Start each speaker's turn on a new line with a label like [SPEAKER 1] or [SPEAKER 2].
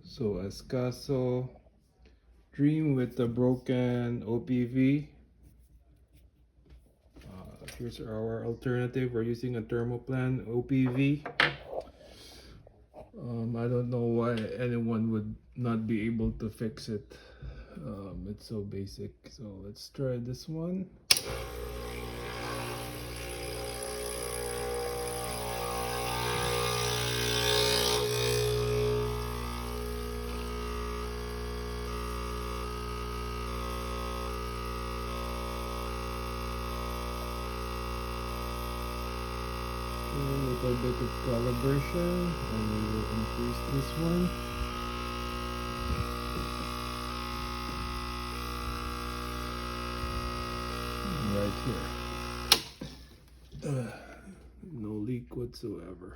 [SPEAKER 1] So Ascaso Dream with the broken OPV. Here's our alternative. We're using a thermoplan OPV. I don't know why anyone would not be able to fix it. It's so basic. So let's try this one. A little bit of calibration, and we will increase this one. Right here. No leak whatsoever.